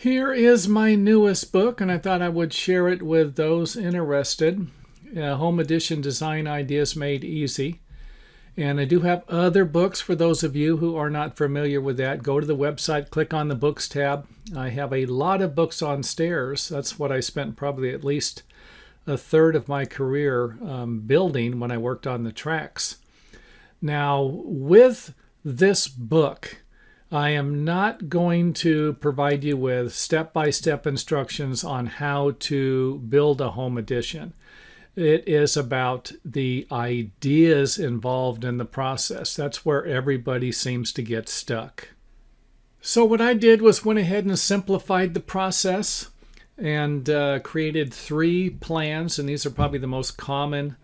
Here is my newest book, and I thought I would share it with those interested. Home Edition Design Ideas Made Easy. And I do have other books for those of you who are not familiar with that. Go to the website, click on the Books tab. I have a lot of books on stairs. That's what I spent probably at least a third of my career building when I worked on the tracks. Now, with this book, I am not going to provide you with step-by-step instructions on how to build a home addition. It is about the ideas involved in the process. That's where everybody seems to get stuck. So what I did was went ahead and simplified the process and created 3 plans, and these are probably the most common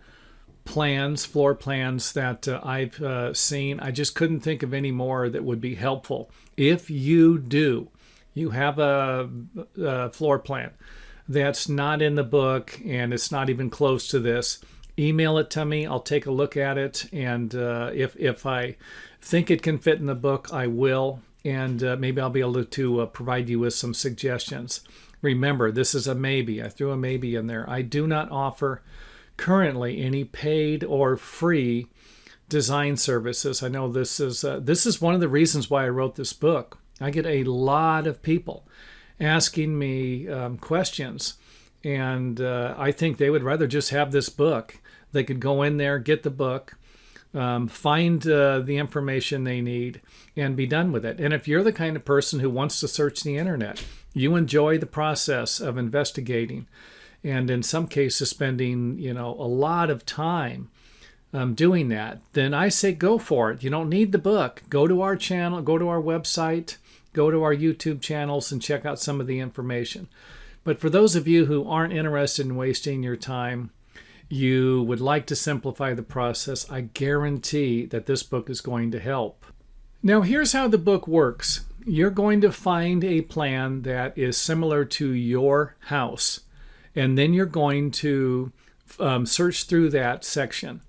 plans, floor plans that I've seen. I just couldn't think of any more that would be helpful. If you have a floor plan that's not in the book and it's not even close to this, email it to me. I'll take a look at it, and if I think it can fit in the book, I will, and maybe I'll be able to provide you with some suggestions. Remember, this is a maybe. I threw a maybe in there. I do not offer currently any paid or free design services. I know this is one of the reasons why I wrote this book. I get a lot of people asking me questions, and I think they would rather just have this book. They could go in there, get the book, find the information they need, and be done with it. And if you're the kind of person who wants to search the internet, you enjoy the process of investigating, and in some cases spending a lot of time doing that, then I say go for it. You don't need the book. Go to our channel, go to our website, go to our YouTube channels and check out some of the information. But for those of you who aren't interested in wasting your time, you would like to simplify the process, I guarantee that this book is going to help. Now here's how the book works. You're going to find a plan that is similar to your house, and then you're going to search through that section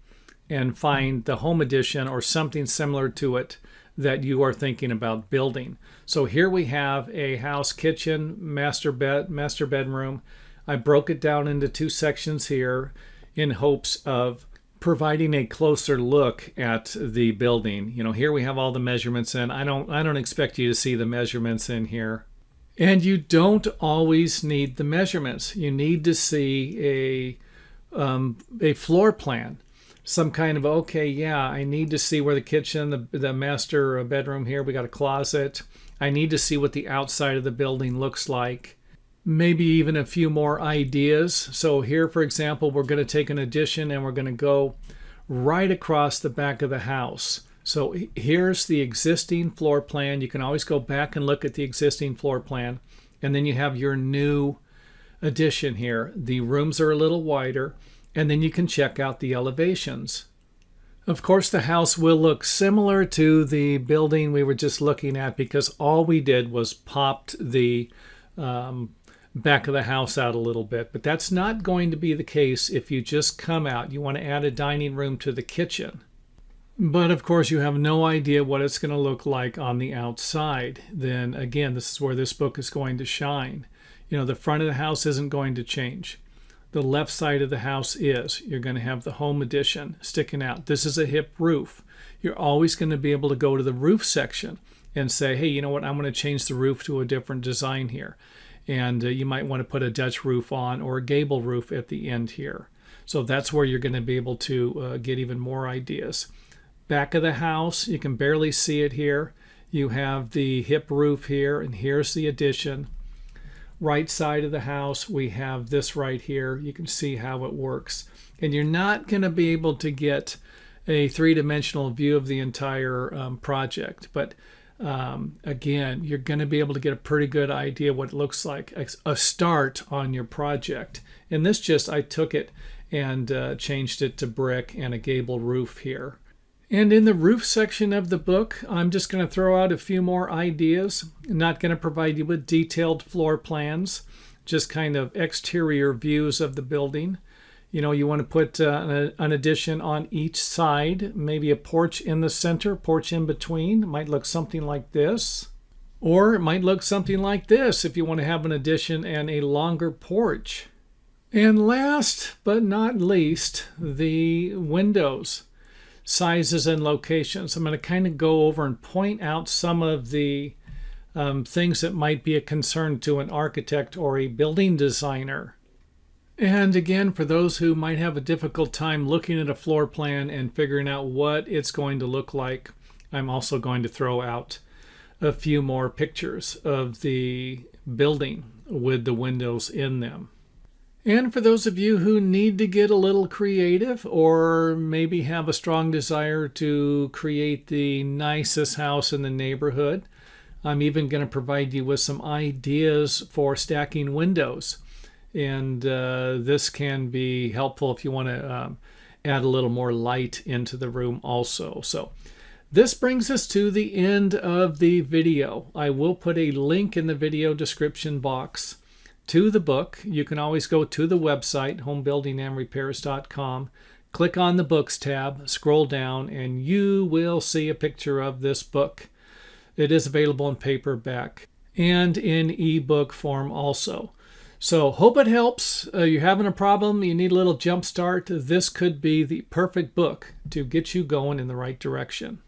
and find the home edition or something similar to it that you are thinking about building. So here we have a house, kitchen, master bedroom. I broke it down into 2 sections here in hopes of providing a closer look at the building. Here we have all the measurements in. I don't expect you to see the measurements in here. And you don't always need the measurements. You need to see a floor plan. Some kind of, I need to see where the kitchen, the master bedroom here, we got a closet. I need to see what the outside of the building looks like. Maybe even a few more ideas. So here, for example, we're going to take an addition and we're going to go right across the back of the house. So here's the existing floor plan. You can always go back and look at the existing floor plan. And then you have your new addition here. The rooms are a little wider. And then you can check out the elevations. Of course, the house will look similar to the building we were just looking at because all we did was popped the back of the house out a little bit. But that's not going to be the case if you just come out. You want to add a dining room to the kitchen. But of course, you have no idea what it's going to look like on the outside. Then again, this is where this book is going to shine. The front of the house isn't going to change. The left side of the house is. You're going to have the home addition sticking out. This is a hip roof. You're always going to be able to go to the roof section and say, hey, you know what? I'm going to change the roof to a different design here. And you might want to put a Dutch roof on or a gable roof at the end here. So that's where you're going to be able to get even more ideas. Back of the house, you can barely see it here. You have the hip roof here, and here's the addition. Right side of the house, we have this right here. You can see how it works. And you're not going to be able to get a 3-dimensional view of the entire project. But again, you're going to be able to get a pretty good idea what it looks like, a start on your project. And this I took it and changed it to brick and a gable roof here. And in the roof section of the book, I'm just going to throw out a few more ideas. I'm not going to provide you with detailed floor plans, just kind of exterior views of the building. You want to put an addition on each side, maybe a porch in the center, porch in between. It might look something like this. Or it might look something like this if you want to have an addition and a longer porch. And last but not least, the windows, sizes and locations. I'm going to kind of go over and point out some of the things that might be a concern to an architect or a building designer. And again, for those who might have a difficult time looking at a floor plan and figuring out what it's going to look like, I'm also going to throw out a few more pictures of the building with the windows in them. And for those of you who need to get a little creative or maybe have a strong desire to create the nicest house in the neighborhood, I'm even going to provide you with some ideas for stacking windows. And this can be helpful if you want to add a little more light into the room also. So this brings us to the end of the video. I will put a link in the video description box to the book. You can always go to the website, homebuildingandrepairs.com, click on the books tab, scroll down, and you will see a picture of this book. It is available in paperback and in ebook form also. So hope it helps. You're having a problem, you need a little jump start. This could be the perfect book to get you going in the right direction.